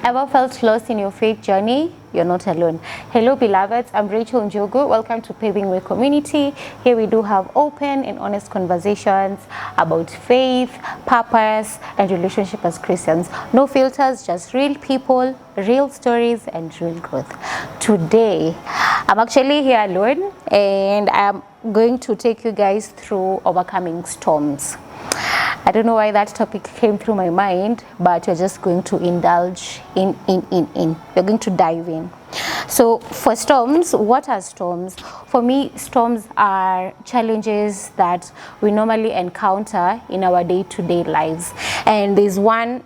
Ever felt lost in your faith journey? You're not alone. Hello beloveds, I'm Rachel Njogu. Welcome to Paving Way Community. Here we do have open and honest conversations about faith, purpose, and relationship as Christians. No filters, just real people, real stories, and real growth. Today, I'm actually here alone and I'm going to take you guys through overcoming storms. I don't know why that topic came through my mind, but we're just going to indulge in. We're going to dive in. So for storms, what are storms? For me, storms are challenges that we normally encounter in our day-to-day lives. And there's one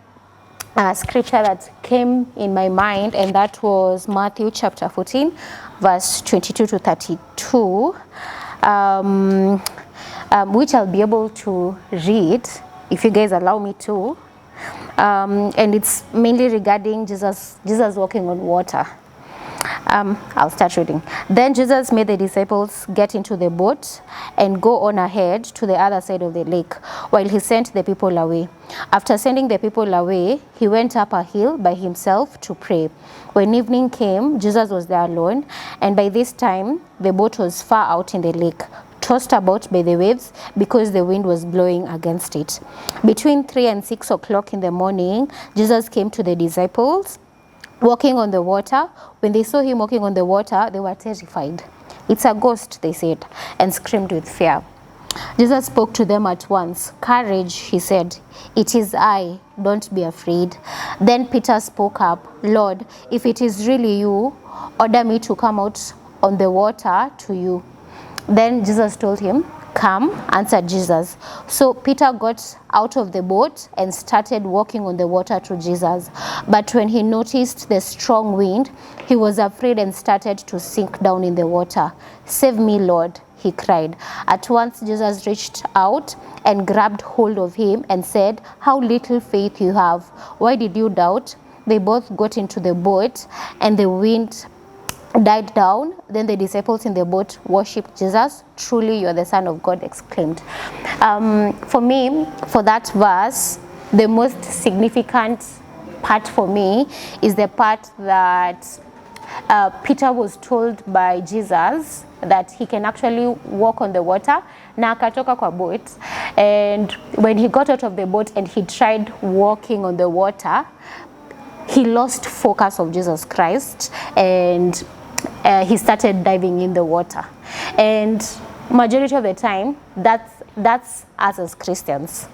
scripture that came in my mind, and that was Matthew chapter 14, verse 22 to 32, which I'll be able to read if you guys allow me to, and it's mainly regarding Jesus walking on water. I'll start reading. Then Jesus made the disciples get into the boat and go on ahead to the other side of the lake while he sent the people away. After sending the people away, he went up a hill by himself to pray. When evening came, Jesus was there alone, and by this time the boat was far out in the lake, tossed about by the waves because the wind was blowing against it. Between 3 and 6 o'clock in the morning, Jesus came to the disciples walking on the water. When they saw him walking on the water, they were terrified. "It's a ghost," they said, and screamed with fear. Jesus spoke to them at once. "Courage," he said. "It is I. Don't be afraid." Then Peter spoke up. "Lord, if it is really you, order me to come out on the water to you." Then Jesus told him, "Come," answered Jesus. So Peter got out of the boat and started walking on the water to Jesus. But when he noticed the strong wind, he was afraid and started to sink down in the water. "Save me, Lord," he cried. At once Jesus reached out and grabbed hold of him and said, "How little faith you have. Why did you doubt?" They both got into the boat and the wind died down. Then the disciples in the boat worshipped Jesus. "Truly you are the Son of God," exclaimed. For me, for that verse, the most significant part for me is the part that Peter was told by Jesus that he can actually walk on the water, na akatoka kwa boat, and when he got out of the boat and he tried walking on the water, he lost focus of Jesus Christ, and he started diving in the water. And majority of the time, that's us as Christians.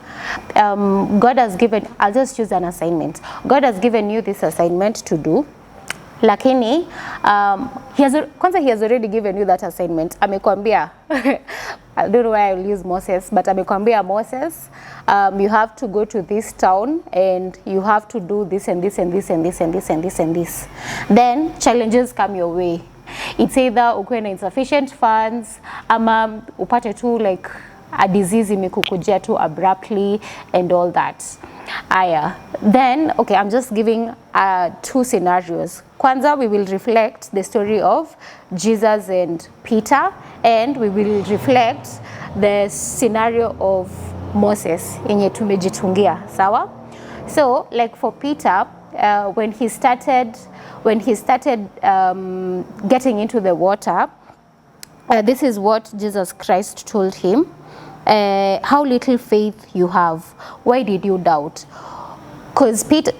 God has given, I'll just use an assignment. God has given you this assignment to do. Lakini, he has already given you that assignment. Amekwambia, I don't know why I'll use Moses, but amekwambia Moses, you have to go to this town and you have to do this and this and this and this and this and this and this. Then challenges come your way. It's either ukuwe na insufficient funds, ama upate tu like a disease imekukujia tu abruptly and all that. Then, okay, I'm just giving two scenarios. Kwanza, we will reflect the story of Jesus and Peter, and we will reflect the scenario of Moses yenye tumejitungia, sawa? So, like for Peter, when he started getting into the water, this is what Jesus Christ told him. "How little faith you have. Why did you doubt?" Because Peter,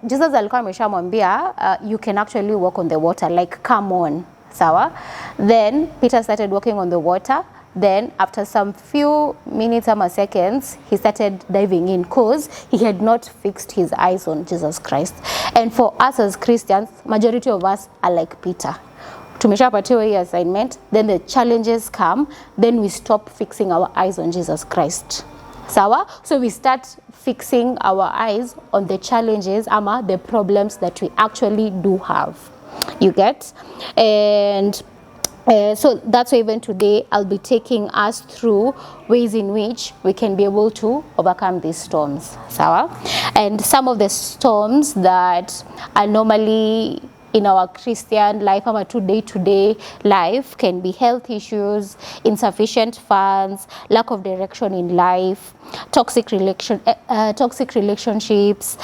Jesus alikuwa ameshamwambia, you can actually walk on the water, like come on, sawa? Then Peter started walking on the water. Then after some few minutes or seconds, he started diving in because he had not fixed his eyes on Jesus Christ. And for us as Christians, majority of us are like Peter. Tumeshapatiwa hii assignment, then the challenges come, then we stop fixing our eyes on Jesus Christ. Sawa? So we start fixing our eyes on the challenges ama the problems that we actually do have. You get? And so that's why even today I'll be taking us through ways in which we can be able to overcome these storms. Sawa? And some of the storms that are normally in our Christian life, our day-to-day life, can be health issues, insufficient funds, lack of direction in life, toxic relationships,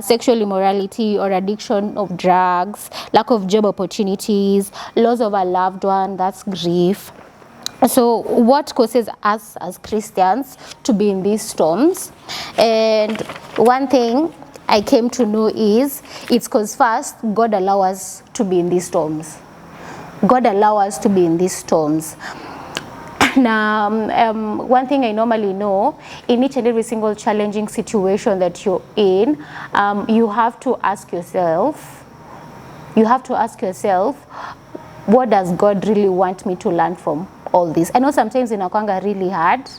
sexual immorality or addiction of drugs, lack of job opportunities, loss of a loved one, that's grief. So what causes us as Christians to be in these storms? And one thing I came to know is it's because first God allows us to be in these storms. God allows us to be in these storms. Now, one thing I normally know, in each and every single challenging situation that you're in, you have to ask yourself, what does God really want me to learn from all this? I know sometimes inakwanga really hard,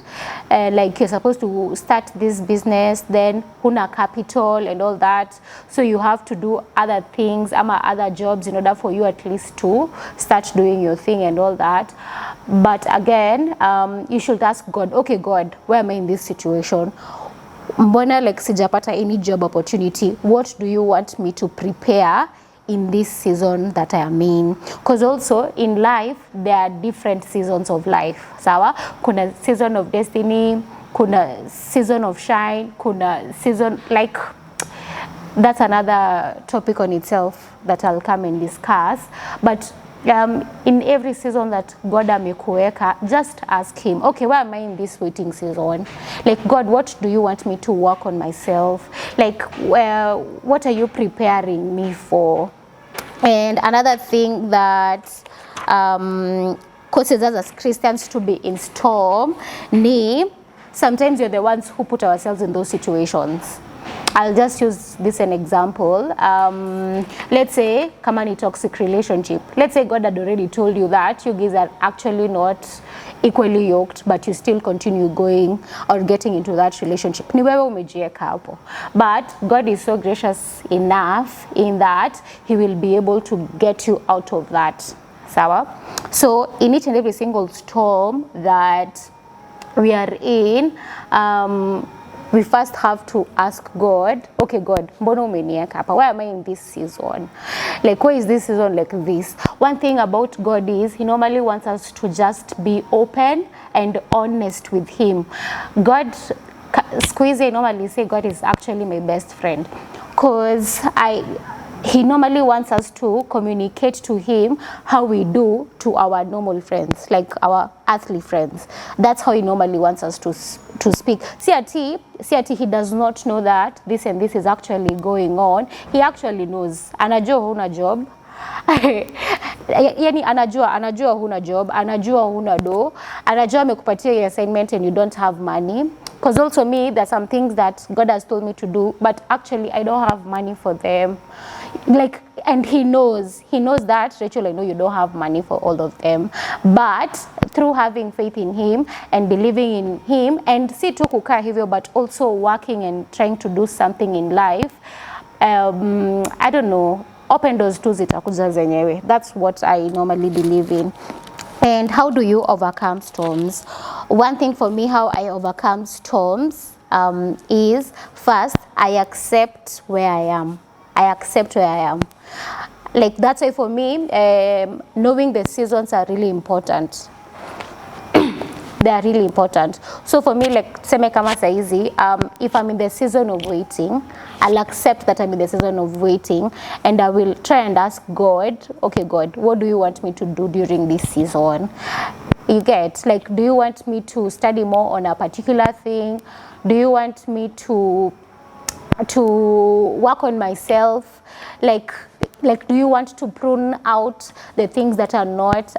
like you're supposed to start this business, then huna capital and all that, so you have to do other things, other jobs in order for you at least to start doing your thing and all that. But again, you should ask God, okay God, why am I in this situation? Mbona like sijapata any job opportunity? What do you want me to prepare in this season that I am in? Because also in life there are different seasons of life, sawa? Kuna season of destiny, kuna season of shine, kuna season, like, that's another topic on itself that I'll come and discuss. But in every season that God amekuweka, just ask him, okay, why am I in this waiting season? Like, God, what do you want me to work on myself? Like, what are you preparing me for? And another thing that causes us as Christians to be in storm, sometimes you're the ones who put ourselves in those situations. I'll just use this an example. Let's say kama ni toxic relationship. Let's say God had already told you that you guys are actually not equally yoked, but you still continue going or getting into that relationship. Ni wewe umejieka hapo. But God is so gracious enough in that he will be able to get you out of that. Sawa? So in each and every single storm that we are in, we first have to ask God, okay God, mbona umenieka hapa? Why am I in this season? Like, why is this season like this? One thing about God is he normally wants us to just be open and honest with him. God, squeeze, I normally say God is actually my best friend, because he normally wants us to communicate to him how we do to our normal friends, like our earthly friends. That's how he normally wants us to speak. See he does not know that this and this is actually going on. He actually knows. Anajua huna job. Yani anajua huna job, anajua huna do, anajua amekupatia your assignment and you don't have money. Because also me, there's some things that God has told me to do, but actually I don't have money for them. Like, and he knows that, Rachel, I know you don't have money for all of them, but through having faith in him and believing in him, and si tu kukaa hivyo, but also working and trying to do something in life, I don't know, open doors tu zitakuja zenyewe. That's what I normally believe in. And how do you overcome storms? One thing for me, how I overcome storms is first, I accept where I am. Like, that's why for me, knowing the seasons are really important. They are really important. So for me, like, seme kama saizi, if I'm in the season of waiting, I'll accept that I'm in the season of waiting, and I will try and ask God, okay God, what do you want me to do during this season? You get, like, do you want me to study more on a particular thing? Do you want me to work on myself? Like do you want to prune out the things that are not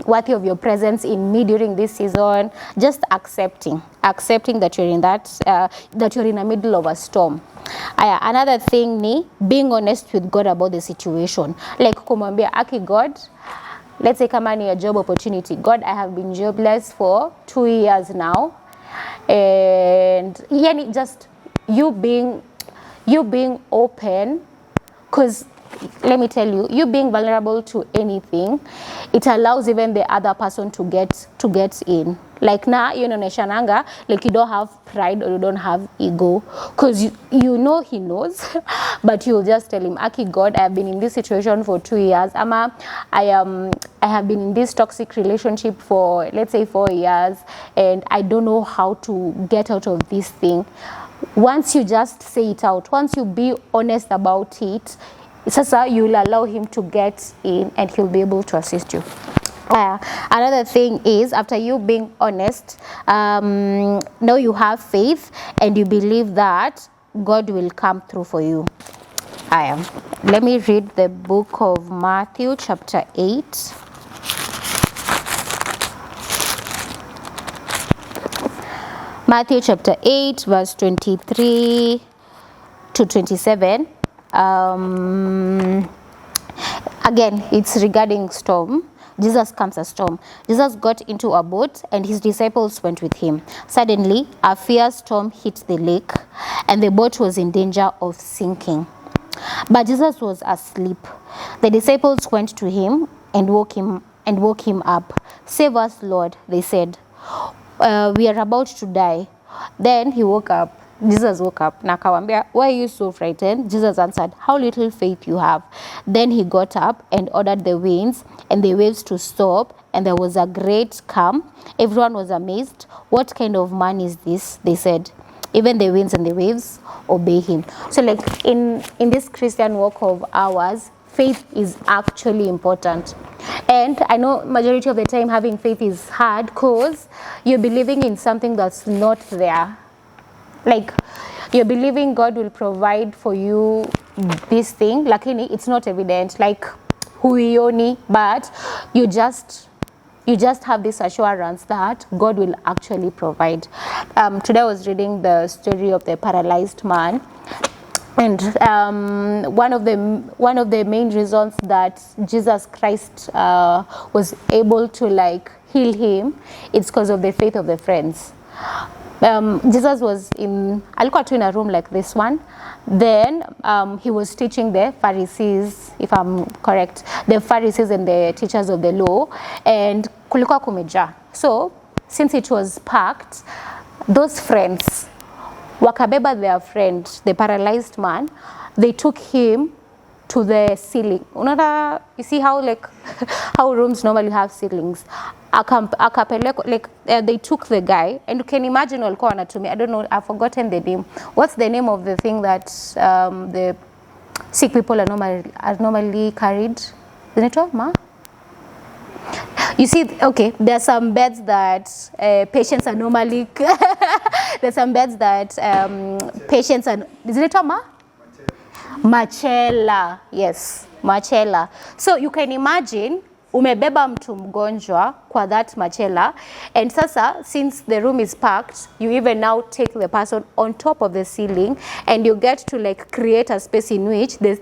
worthy of your presence in me during this season? Just accepting that you're in that you're in the middle of a storm. Another thing ni being honest with God about the situation. Like kumwambia, aki God, let's say kama ni a job opportunity, God, I have been jobless for 2 years now, and yani just you being open, because let me tell you, you being vulnerable to anything, it allows even the other person to get in. Like now, you know, Neshananga, like you don't have pride or you don't have ego, because you know he knows, but you'll just tell him, Aki, God, I have been in this situation for 2 years. Ama, I have been in this toxic relationship for, let's say, 4 years, and I don't know how to get out of this thing. Once you just say it out, once you be honest about it, sasa you'll allow him to get in and he'll be able to assist you. Another thing is, after you being honest, now you have faith and you believe that God will come through for you. Let me read the book of Matthew chapter 8. Matthew chapter 8 verse 23 to 27. Again, it's regarding storm. Jesus comes a storm. Jesus got into a boat and his disciples went with him. Suddenly, a fierce storm hit the lake and the boat was in danger of sinking. But Jesus was asleep. The disciples went to him and woke him up. "Save us, Lord," they said. "We are about to die." Then he woke up. Jesus woke up. Na akawambia, "Why are you so frightened?" Jesus answered, "How little faith you have." Then he got up and ordered the winds and the waves to stop, and there was a great calm. Everyone was amazed. "What kind of man is this?" they said. "Even the winds and the waves obey him." So like in this Christian walk of ours, faith is actually important. And I know majority of the time having faith is hard because you're believing in something that's not there. Like you're believing God will provide for you this thing, lakini it's not evident, like huioni, but you just have this assurance that God will actually provide. Today I was reading the story of the paralyzed man, and one of the main reasons that Jesus Christ was able to like heal him, it's because of the faith of the friends. Jesus was alikuwa tu in a room like this one. Then he was teaching the Pharisees, if I'm correct, the Pharisees and the teachers of the law, and kulikuwa kumeja. So since it was packed, those friends wakabeba their friend, the paralyzed man, they took him to the ceiling. Unaona, you see how like how rooms normally have ceilings. Akapeleko, like they took the guy, and you can imagine walikuwa wanatumia, I don't know, I've forgotten the name. What's the name of the thing that the sick people are normally carried? Zinaitwa ma? You see, okay, there's some beds that patients are normally there's some beds that patients are, zinaitwa ma? Machela, yes, machela. So you can imagine umebeba mtu mgonjwa kwa that machela, and sasa since the room is packed, you even now take the person on top of the ceiling and you get to like create a space in which the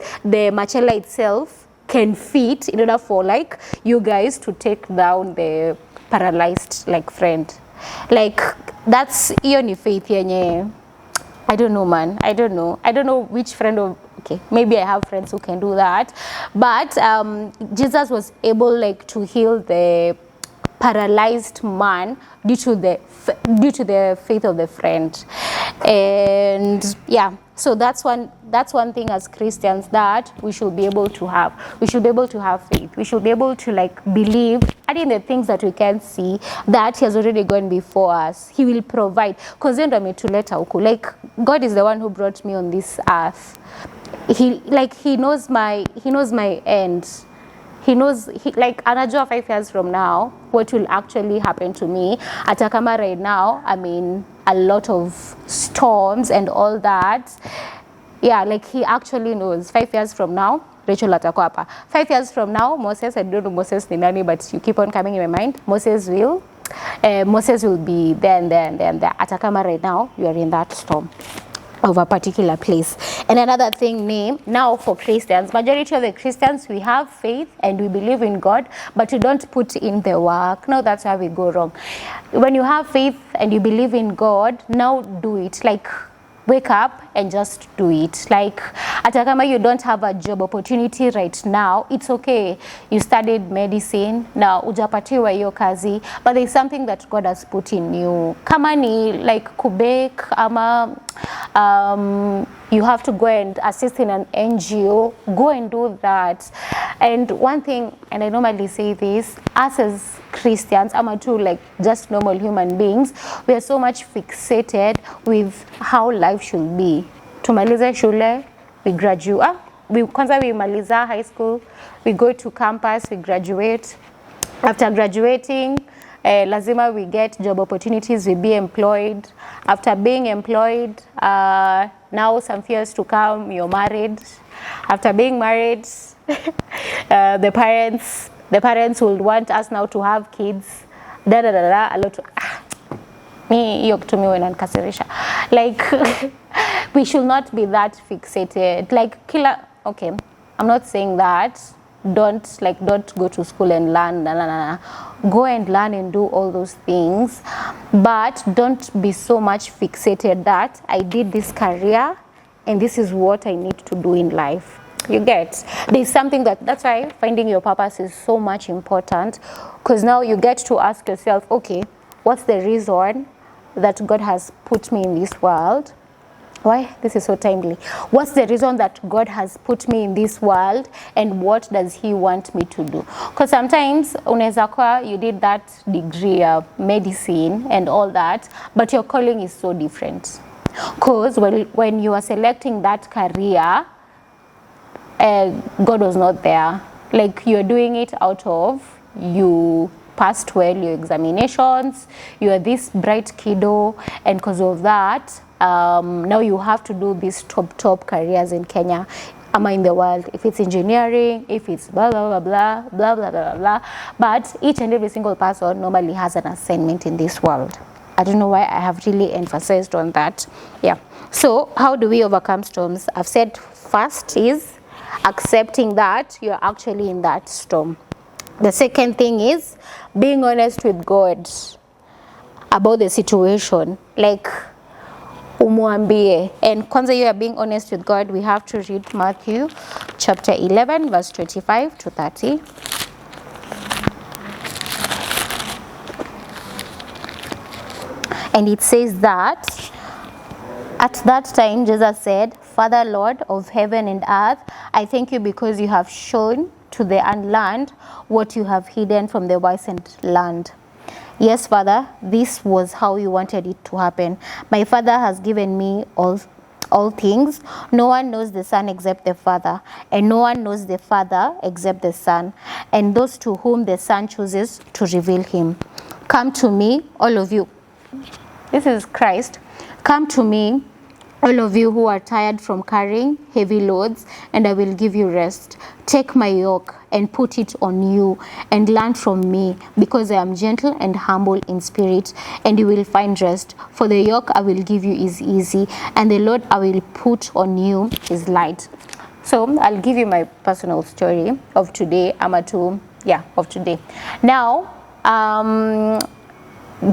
machela itself can fit in order for like you guys to take down the paralyzed like friend. Like that's hiyo ni faith yenye I don't know, man. I don't know which friend of, okay, maybe I have friends who can do that, but Jesus was able like to heal the paralyzed man due to the faith of the friend. And yeah, so that's one thing as Christians that we should be able to have. We should be able to have faith. We should be able to like believe in the things that we can't see, that he has already gone before us. He will provide, because ndo ametuleta huku. Like God is the one who brought me on this earth. He knows my end. He knows, like anajua 5 years from now what will actually happen to me. Hata kama right now I mean a lot of storms and all that. Yeah, like he actually knows 5 years from now Rachel atakuwa hapa. 5 years from now Moses, I don't know Moses ni nani, but you keep on coming in my mind. Moses will be there and there and there and there. Hata kama right now you are in that storm of a particular place. And another thing, now for Christians, majority of the Christians, we have faith and we believe in God, but we don't put in the work. Now that's where we go wrong. When you have faith and you believe in God, now do it. Like wake up and just do it. Like hata kama you don't have a job opportunity right now, it's okay. You studied medicine, na ujapatiwa hiyo kazi, but there's something that God has put in you. Kama ni like kubake ama you have to go and assist in an NGO, go and do that. And one thing, and I normally say this, us as Christians, ama too, like just normal human beings, we are so much fixated with how life should be. Tumaliza shule, we graduate, kwanza we maliza high school, we go to campus, we graduate. After graduating, lazima we get job opportunities, we be employed. After being employed, now some years to come, you're married. After being married, the parents will want us now to have kids. A lot of, me hiyo kitu mimi inanikasirisha. Like we should not be that fixated. Like okay, I'm not saying that don't go to school and learn, go and learn and do all those things, but don't be so much fixated that I did this career and this is what I need to do in life. You get, there's something that's why finding your purpose is so much important, because now you get to ask yourself, okay, what's the reason that God has put me in this world? Why? This is so timely. What's the reason that God has put me in this world, and what does He want me to do? Because sometimes unaweza kuwa you did that degree of medicine and all that, but your calling is so different. Because when you are selecting that career, God was not there. Like you're doing it out of you passed well your examinations, you are this bright kiddo, and because of that, now you have to do these top careers in Kenya, ama in the world, if it's engineering, if it's blah blah blah blah blah blah blah blah. But each and every single person normally has an assignment in this world. I don't know why I have really emphasized on that. Yeah. So how do we overcome storms? I've said first is accepting that you're actually in that storm. The second thing is being honest with God about the situation. Like umwambie. And kwanza you are being honest with God, we have to read Matthew chapter 11 verse 25 to 30. And it says that at that time Jesus said, Father, Lord of heaven and earth, I thank you because you have shown to the unlearned what you have hidden from the wise and learned. Yes, Father, this was how you wanted it to happen. My Father has given me all things. No one knows the Son except the Father, and no one knows the Father except the Son, and those to whom the Son chooses to reveal him. Come to me, all of you. This is Christ. Come to me, all of you who are tired from carrying heavy loads, and I will give you rest. Take my yoke and put it on you, and learn from me, because I am gentle and humble in spirit, and you will find rest. For the yoke I will give you is easy, and the load I will put on you is light. So I'll give you my personal story of today, of today. Now,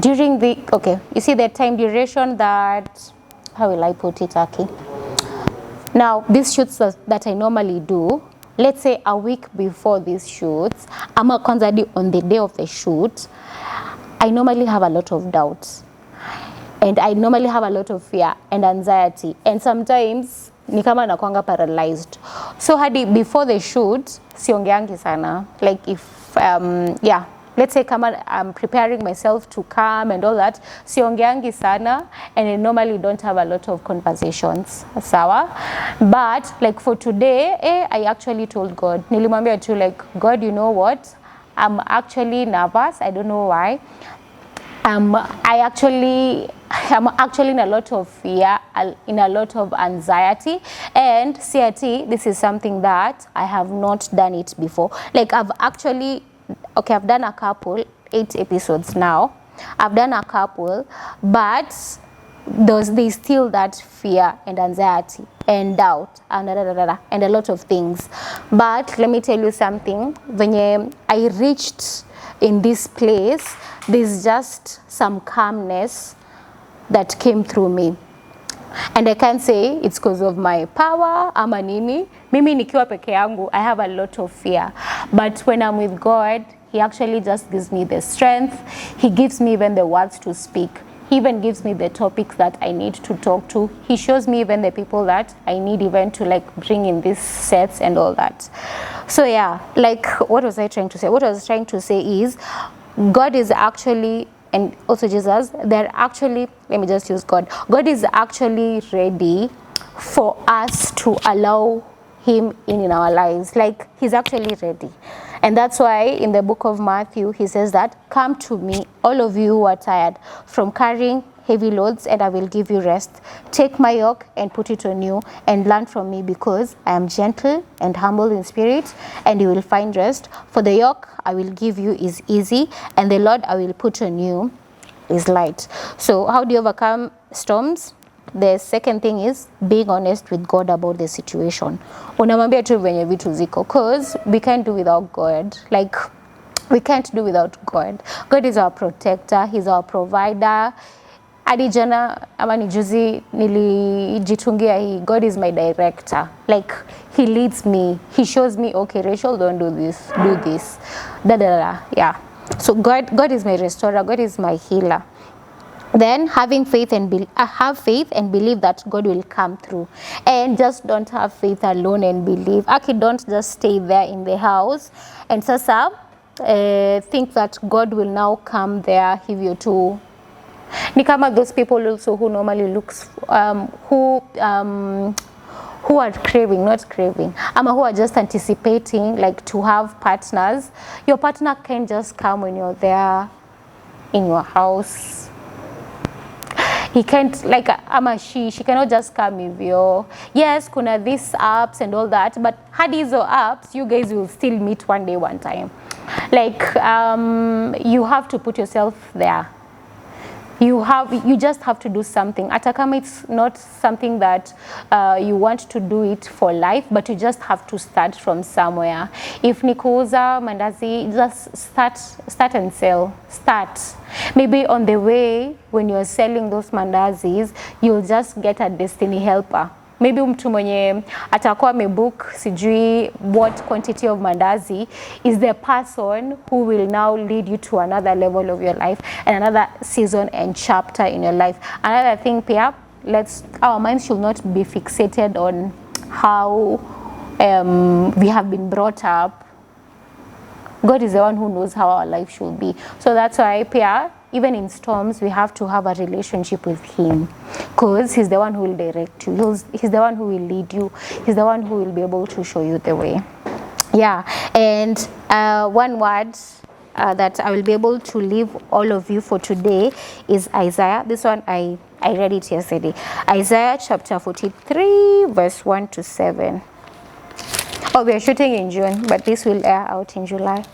during you see the time duration that, how will I put it, Aki? Now, these shoots that I normally do, let's say a week before these shoots, ama kwanza on the day of the shoot, I normally have a lot of doubts. And I normally have a lot of fear and anxiety. And sometimes, ni kama nakuanga paralyzed. So hadi before the shoot, siongeangi sana. Like if, let's say I'm preparing myself to come and all that, siongeangi sana, and I normally don't have a lot of conversations, sawa. But like for today, I actually told God, nilimwambia tu like, God, you know what? I'm actually nervous. I don't know why. I'm actually in a lot of fear, in a lot of anxiety, and CRT, this is something that I have not done it before. Like I've done a couple, 8 episodes now. I've done a couple, but there's still that fear and anxiety and doubt and a lot of things. But let me tell you something. When I reached in this place, there's just some calmness that came through me. And I can't say it's because of my power ama nini. Mimi nikiwa peke yangu, I have a lot of fear. But when I'm with God, he actually just gives me the strength. He gives me even the words to speak. He even gives me the topics that I need to talk to. He shows me even the people that I need even to like bring in these sets and all that. So yeah, like what was I trying to say? What I was trying to say is God is actually, and also Jesus, they're actually, let me just use God. God is actually ready for us to allow him in our lives. Like he's actually ready. And that's why in the book of Matthew, he says that, come to me, all of you who are tired from carrying heavy loads, and I will give you rest. Take my yoke and put it on you, and learn from me, because I am gentle and humble in spirit, and you will find rest. For the yoke I will give you is easy, and the load I will put on you is light. So how do you overcome storms? The second thing is being honest with God about the situation. Unamwambia tu venye vitu ziko, cause we can't do without God. Like we can't do without God. God is our protector, he's our provider. Hadi jana ama ni juzi nilijitungia hii, God is my director. Like he leads me, he shows me, okay Rachel, don't do this, do this, da da da. Yeah, so God is my restorer, God is my healer. Then having faith and have faith and believe that God will come through. And just don't have faith alone and believe. Actually, don't just stay there in the house and sasa think that God will now come there hivyo tu. Ni kama those people also who normally looks who are craving, not craving, ama who are just anticipating like to have partners. Your partner can't just come when you're there in your house. He can't, like ama she cannot just come hivyo. Yes, kuna these apps and all that, but hadi hizo apps you guys will still meet one day, one time. Like you have to put yourself there. You just have to do something. Hata kama it's not something that you want to do it for life, but you just have to start from somewhere. If ni kuuza mandazi, just start and sell. Start. Maybe on the way when you're selling those mandazis, you'll just get a destiny helper. Maybe mtu mwenye atakuwa amebook sijui what quantity of mandazi is the person who will now lead you to another level of your life and another season and chapter in your life. Another thing pia, our minds should not be fixated on how we have been brought up. God is the one who knows how our life should be. So that's why pia, even in storms, we have to have a relationship with him, because he's the one who will direct you. He's the one who will lead you. He's the one who will be able to show you the way. Yeah, and one word that I will be able to leave all of you for today is Isaiah. This one I read it yesterday. Isaiah chapter 43 verse 1 to 7. Oh, we are shooting in June, but this will air out in July.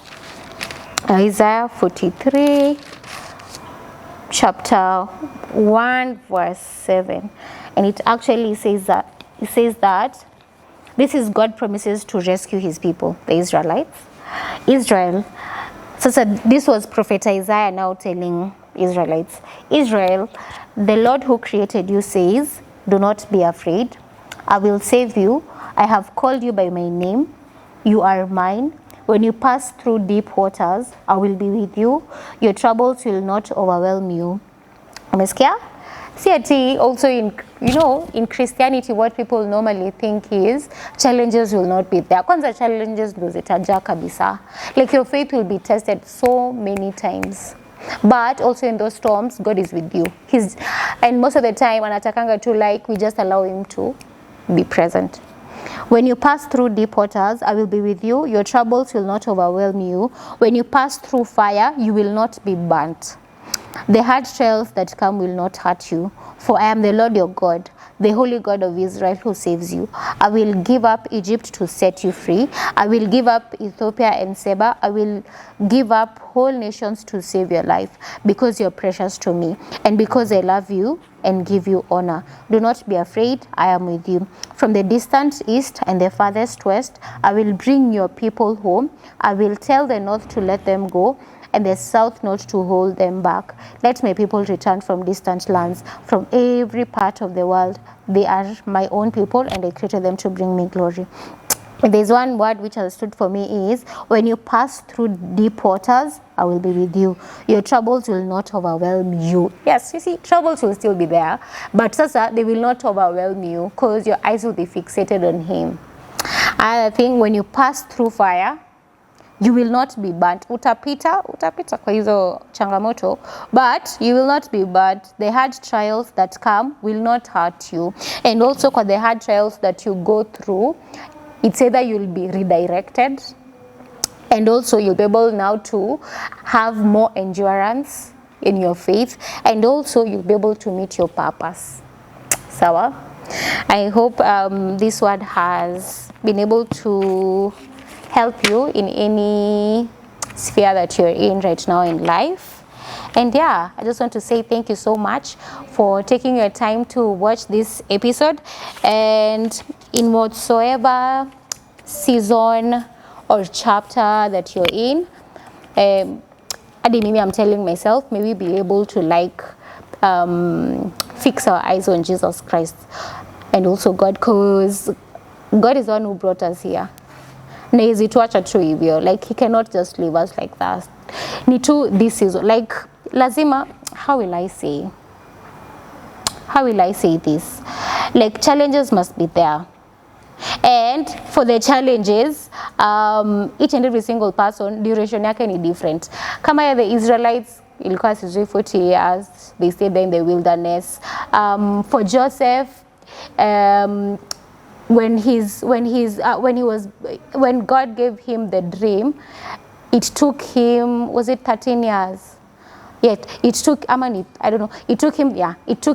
Isaiah 43 chapter 1 verse 7, and it actually says that this is God promises to rescue his people, the Israelites. Israel. So this was Prophet Isaiah now telling Israelites, Israel, the Lord who created you says, do not be afraid. I will save you. I have called you by my name. You are mine. When you pass through deep waters, I will be with you. Your troubles will not overwhelm you. Umesikia? See, ati also in Christianity, what people normally think is challenges will not be there. Kwanza challenges ndo zitaja kabisa. Like your faith will be tested so many times. But also in those storms, God is with you. And most of the time, anatakanga to like, we just allow him to be present. When you pass through deep waters, I will be with you. Your troubles will not overwhelm you. When you pass through fire, you will not be burnt. The hard trials that come will not hurt you, for I am the Lord your God, the Holy God of Israel who saves you. I will give up Egypt to set you free. I will give up Ethiopia and Seba. I will give up whole nations to save your life, because you're precious to me, and because I love you and give you honor. Do not be afraid, I am with you. From the distant east and the farthest west, I will bring your people home. I will tell the north to let them go, and the south not to hold them back. Let my people return from distant lands, from every part of the world. They are my own people, and I created them to bring me glory. There's one word which has stood for me is, when you pass through deep waters, I will be with you. Your troubles will not overwhelm you. Yes, you see, troubles will still be there, but sasa, they will not overwhelm you because your eyes will be fixated on him. Another thing, when you pass through fire, you will not be burnt. Utapita kwa hizo changamoto, but you will not be burnt. The hard trials that come will not hurt you. And also kwa the hard trials that you go through, it's either you'll be redirected, and also you'll be able now to have more endurance in your faith, and also you'll be able to meet your purpose. Sawa? I hope this word has been able to help you in any sphere that you're in right now in life. And yeah, I just want to say thank you so much for taking your time to watch this episode, and in whatsoever season or chapter that you're in, maybe I'm telling myself, maybe be able to fix our eyes on Jesus Christ and also God, because God is the one who brought us here. Na hizi tuacha tu hivyo, like he cannot just leave us like that. Ni tu this is like lazima, how will I say this, like challenges must be there, and for the challenges each and every single person duration yake ni different. Kama ya the Israelites ilikuwa 40 years, they stayed there in the wilderness. For Joseph, when God gave him the dream, it took him, was it 13 years? Yet it took it took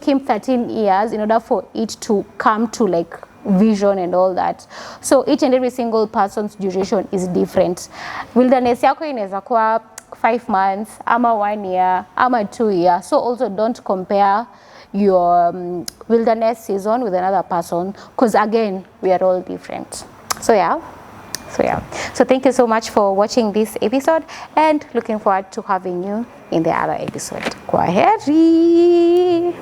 him 13 years in order for it to come to like vision and all that. So each and every single person's duration is different. Wilderness yako inaweza kuwa 5 months ama 1 year ama 2 years. So also don't compare your wilderness season with another person, because again we are all different. So thank you so much for watching this episode, and looking forward to having you in the other episode. Kwaheri.